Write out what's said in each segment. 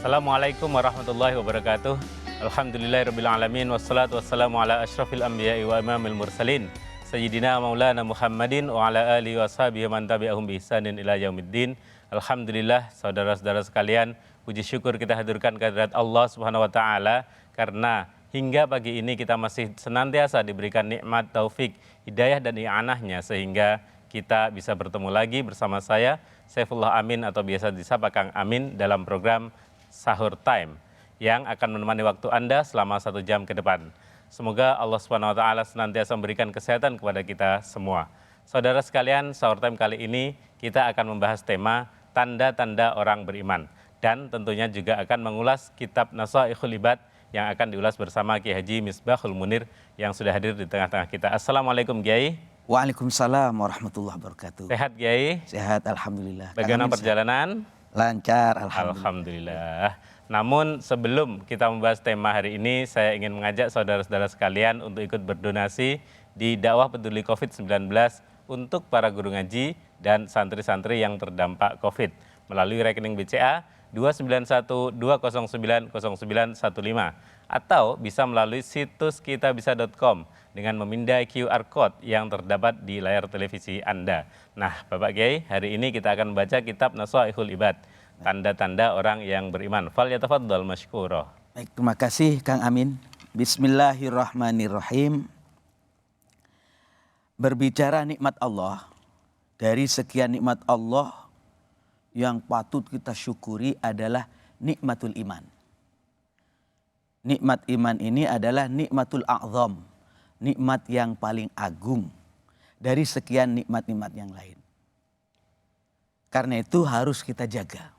Assalamualaikum warahmatullahi wabarakatuh. Alhamdulillahirabbil alamin wassalatu wassalamu ala asyrafil anbiya'i wa imamil mursalin sayyidina maulana Muhammadin wa ala alihi washabihi man tabi'ahum bi ihsanin ila yaumiddin. Alhamdulillah, saudara-saudara sekalian, puji syukur kita haturkan kehadirat Allah Subhanahu wa taala karena hingga pagi ini kita masih senantiasa diberikan nikmat taufik, hidayah dan i'anahnya sehingga kita bisa bertemu lagi bersama saya Saifullah Amin atau biasa disapa Kang Amin dalam program Sahur Time yang akan menemani waktu Anda selama 1 jam ke depan. Semoga Allah Subhanahu wa taala senantiasa memberikan kesehatan kepada kita semua. Saudara sekalian, Sahur Time kali ini kita akan membahas tema tanda-tanda orang beriman dan tentunya juga akan mengulas kitab Nashaikhul Ibad yang akan diulas bersama Kiai Haji Misbahul Munir yang sudah hadir di tengah-tengah kita. Assalamualaikum Kiai. Waalaikumsalam warahmatullahi wabarakatuh. Sehat Kiai? Sehat, alhamdulillah. Bagaimana perjalanan? Lancar, alhamdulillah. Namun sebelum kita membahas tema hari ini, saya ingin mengajak saudara-saudara sekalian untuk ikut berdonasi di dakwah peduli COVID-19 untuk para guru ngaji dan santri-santri yang terdampak COVID melalui rekening BCA 29120900915 atau bisa melalui situs kitabisa.com dengan memindai QR Code yang terdapat di layar televisi Anda. Nah, Bapak Kiai, hari ini kita akan membaca kitab Nashaikhul Ibad, tanda-tanda orang yang beriman. Falyatafaddal masykura. Baik, terima kasih Kang Amin. Bismillahirrahmanirrahim. Berbicara nikmat Allah, dari sekian nikmat Allah yang patut kita syukuri adalah nikmatul iman. Nikmat iman ini adalah nikmatul a'zam, nikmat yang paling agung dari sekian nikmat-nikmat yang lain. Karena itu harus kita jaga.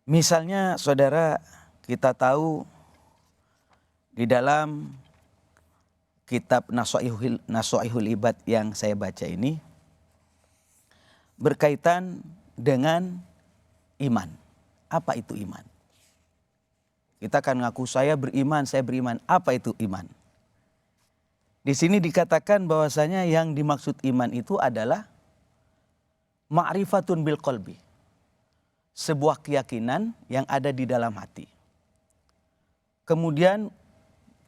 Misalnya saudara, kita tahu di dalam kitab Nashaikhul Ibad yang saya baca ini berkaitan dengan iman. Apa itu iman? Kita akan ngaku saya beriman. Apa itu iman? Di sini dikatakan bahwasanya yang dimaksud iman itu adalah ma'rifatun bil qalbi. Sebuah keyakinan yang ada di dalam hati. Kemudian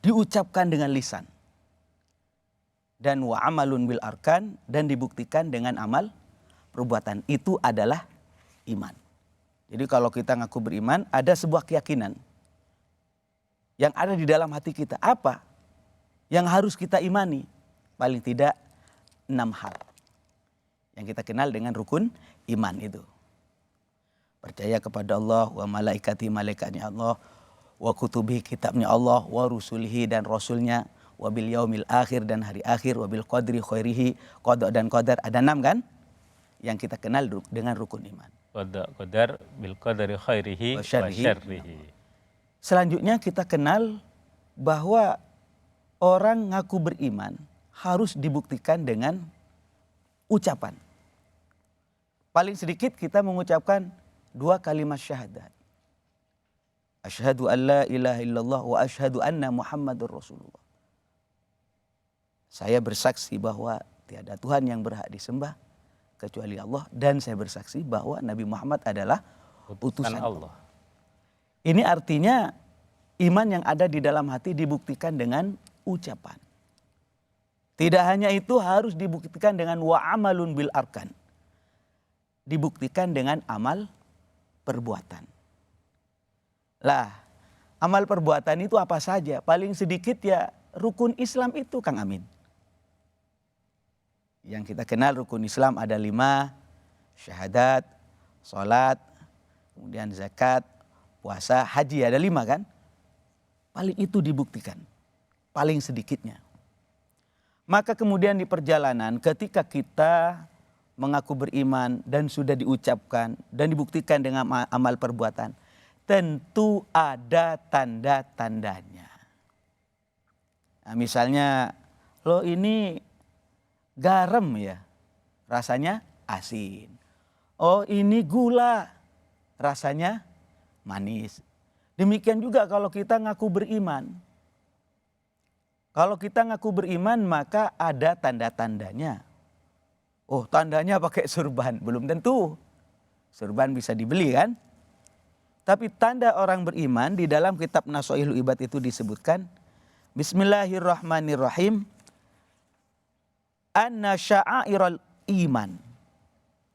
diucapkan dengan lisan. Dan wa amalun bil arkan, dan dibuktikan dengan amal perbuatan. Itu adalah iman. Jadi kalau kita ngaku beriman, ada sebuah keyakinan yang ada di dalam hati kita. Apa yang harus kita imani? Paling tidak 6 hal yang kita kenal dengan rukun iman itu. Percaya kepada Allah, wa malaikati, malaikatnya Allah, wa kutubi, kitabnya Allah, wa rusulihi, dan rasulnya, wa bil yaumil akhir, dan hari akhir, wa bil qadri khairihi, qada dan qadar. Ada 6 kan yang kita kenal dengan rukun iman. Qadar bil qadri khairihi wa syarrihi. Selanjutnya kita kenal bahwa orang ngaku beriman harus dibuktikan dengan ucapan. Paling sedikit kita mengucapkan 2 kalimat syahadat. Asyhadu an la ilaha illallah wa asyhadu anna Muhammadur Rasulullah. Saya bersaksi bahwa tiada Tuhan yang berhak disembah kecuali Allah, dan saya bersaksi bahwa Nabi Muhammad adalah utusan Allah. Ini artinya iman yang ada di dalam hati dibuktikan dengan ucapan. Tidak hanya itu, harus dibuktikan dengan wa amalun bil arkan. Dibuktikan dengan amal perbuatan. Lah, amal perbuatan itu apa saja? Paling sedikit ya rukun Islam itu, Kang Amin. Yang kita kenal rukun Islam ada 5, syahadat, sholat, kemudian zakat, puasa, haji, ada 5 kan? Paling itu dibuktikan, paling sedikitnya. Maka kemudian di perjalanan ketika kita mengaku beriman dan sudah diucapkan dan dibuktikan dengan amal perbuatan, tentu ada tanda-tandanya. Nah, misalnya, lo ini garam ya, rasanya asin. Oh, ini gula, rasanya manis. Demikian juga kalau kita ngaku beriman. Kalau kita ngaku beriman maka ada tanda-tandanya. Oh, tandanya pakai surban, belum tentu. Surban bisa dibeli kan? Tapi tanda orang beriman di dalam kitab Nasoihul Ibad itu disebutkan, Bismillahirrahmanirrahim, anna sya'airal iman.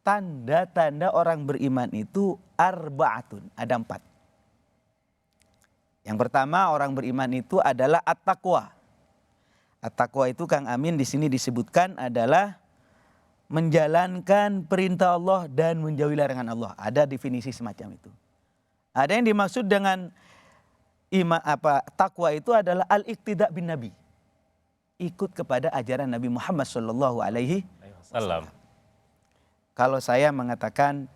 Tanda-tanda orang beriman itu arba'atun, ada 4. Yang pertama, orang beriman itu adalah at-taqwa. At-taqwa itu Kang Amin di sini disebutkan adalah menjalankan perintah Allah dan menjauhi larangan Allah. Ada definisi semacam itu. Ada yang dimaksud dengan takwa itu adalah al-iqtida bin Nabi. Ikut kepada ajaran Nabi Muhammad sallallahu alaihi wasallam. Kalau saya mengatakan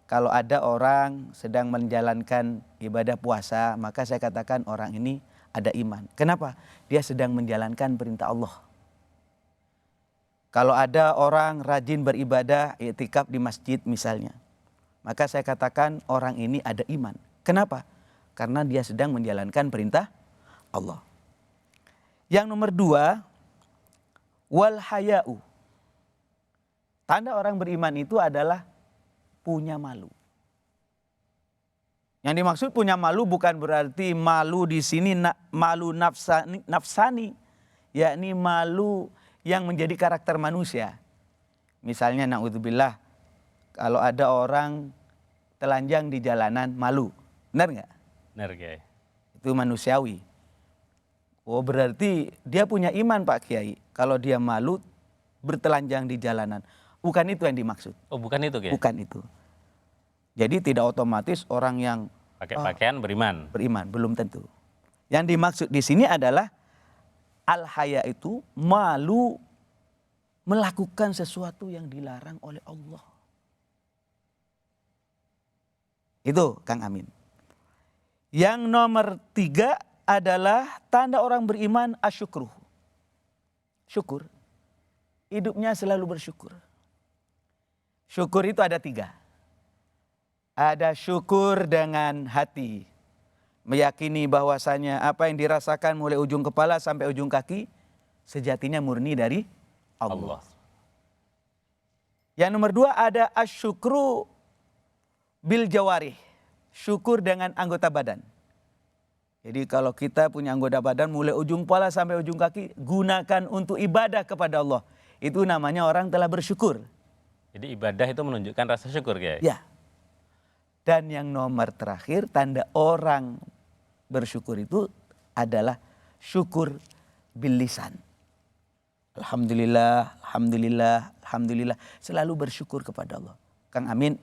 kalau ada orang sedang menjalankan ibadah puasa, maka saya katakan orang ini ada iman. Kenapa? Dia sedang menjalankan perintah Allah. Kalau ada orang rajin beribadah, i'tikaf di masjid misalnya, maka saya katakan orang ini ada iman. Kenapa? Karena dia sedang menjalankan perintah Allah. Yang nomor 2, wal haya'u. Tanda orang beriman itu adalah punya malu. Yang dimaksud punya malu bukan berarti malu di sini malu nafsani, yakni malu yang menjadi karakter manusia. Misalnya na'udzubillah, kalau ada orang telanjang di jalanan malu, benar nggak? Benar, Kiai. Itu manusiawi. Oh, berarti dia punya iman Pak Kiai. Kalau dia malu bertelanjang di jalanan. Bukan itu yang dimaksud. Oh, bukan itu, Kiai? Bukan itu. Jadi tidak otomatis orang yang pakai pakaian beriman. Beriman, belum tentu. Yang dimaksud di sini adalah al-haya itu malu melakukan sesuatu yang dilarang oleh Allah. Itu Kang Amin. Yang nomor 3 adalah tanda orang beriman asyukruh. Syukur. Hidupnya selalu bersyukur. Syukur itu ada 3. Ada syukur dengan hati. Meyakini bahwasanya apa yang dirasakan mulai ujung kepala sampai ujung kaki sejatinya murni dari Allah. Yang nomor 2 ada asyukru bil jawarih. Syukur dengan anggota badan. Jadi kalau kita punya anggota badan mulai ujung kepala sampai ujung kaki, gunakan untuk ibadah kepada Allah. Itu namanya orang telah bersyukur. Jadi ibadah itu menunjukkan rasa syukur, Kiai? Ya. Dan yang nomor terakhir, tanda orang bersyukur itu adalah syukur bil lisan. Alhamdulillah, alhamdulillah, alhamdulillah. Selalu bersyukur kepada Allah. Kang Amin,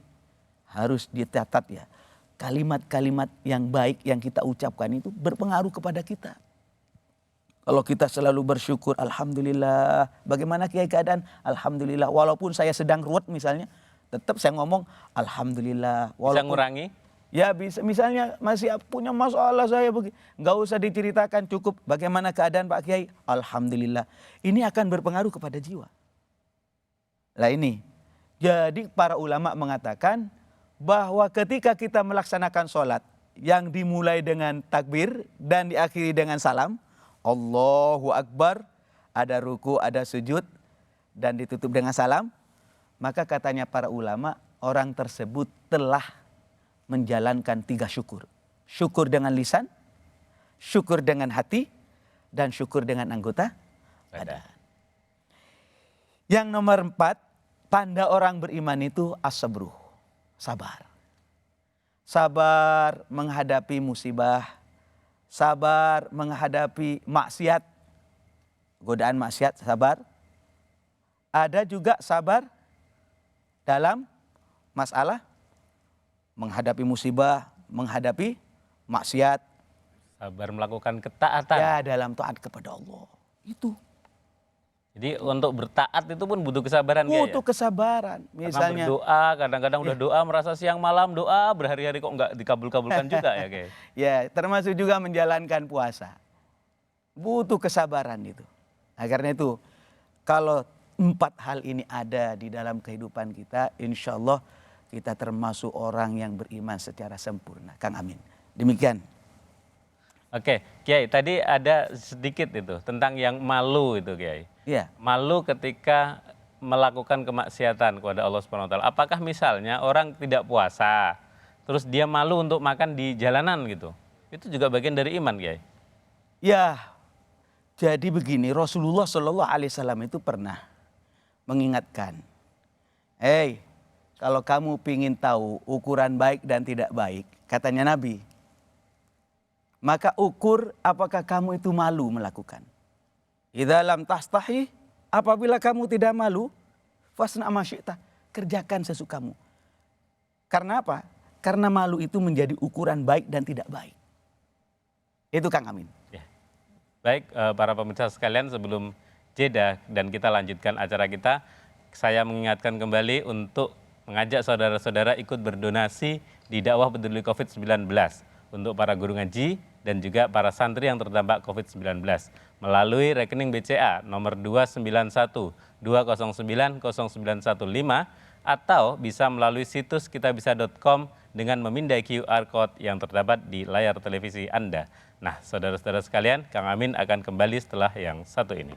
harus dicatat ya. Kalimat-kalimat yang baik yang kita ucapkan itu berpengaruh kepada kita. Kalau kita selalu bersyukur, alhamdulillah. Bagaimana Kiai keadaan? Alhamdulillah. Walaupun saya sedang ruwet misalnya, tetap saya ngomong alhamdulillah. Bisa ngurangi? Ya bisa. Misalnya masih punya masalah saya begini, nggak usah diceritakan, cukup bagaimana keadaan Pak Kiai? Alhamdulillah. Ini akan berpengaruh kepada jiwa. Lah ini. Jadi para ulama mengatakan bahwa ketika kita melaksanakan sholat yang dimulai dengan takbir dan diakhiri dengan salam, Allahu Akbar, ada ruku, ada sujud, dan ditutup dengan salam, maka katanya para ulama, orang tersebut telah menjalankan 3 syukur. Syukur dengan lisan, syukur dengan hati, dan syukur dengan anggota badan. Yang nomor 4, tanda orang beriman itu as-sabruh. Sabar. Sabar menghadapi musibah. Sabar menghadapi maksiat. Godaan maksiat, sabar. Ada juga sabar dalam masalah menghadapi musibah, menghadapi maksiat. Sabar melakukan ketaatan. Ya, dalam taat kepada Allah. Itu. Jadi untuk bertaat itu pun butuh kesabaran, Kiai? Butuh kesabaran. Misalnya karena berdoa, kadang-kadang udah doa merasa siang malam doa, berhari-hari kok nggak dikabul-kabulkan juga ya, Kiai? Ya, termasuk juga menjalankan puasa. Butuh kesabaran itu. Nah, karena itu kalau 4 hal ini ada di dalam kehidupan kita, insya Allah kita termasuk orang yang beriman secara sempurna. Kang Amin. Demikian. Oke, Kiai, tadi ada sedikit itu tentang yang malu itu, Kiai. Iya. Malu ketika melakukan kemaksiatan kepada Allah Subhanahu wa taala. Apakah misalnya orang tidak puasa, terus dia malu untuk makan di jalanan gitu. Itu juga bagian dari iman, Kiai. Ya, jadi begini, Rasulullah Shallallahu Alaihi Wasallam itu pernah mengingatkan, kalau kamu ingin tahu ukuran baik dan tidak baik, katanya Nabi, maka ukur apakah kamu itu malu melakukan. Idza lam tastahi, apabila kamu tidak malu, fasna ma syi'ta, kerjakan sesukamu. Karena apa? Karena malu itu menjadi ukuran baik dan tidak baik. Itu Kang Amin. Ya. Baik, para pemirsa sekalian, sebelum jeda dan kita lanjutkan acara kita, saya mengingatkan kembali untuk mengajak saudara-saudara ikut berdonasi di dakwah peduli COVID-19 untuk para guru ngaji dan juga para santri yang terdampak COVID-19 melalui rekening BCA nomor 291-209-0915 atau bisa melalui situs kitabisa.com dengan memindai QR Code yang terdapat di layar televisi Anda. Nah, saudara-saudara sekalian, Kang Amin akan kembali setelah yang satu ini.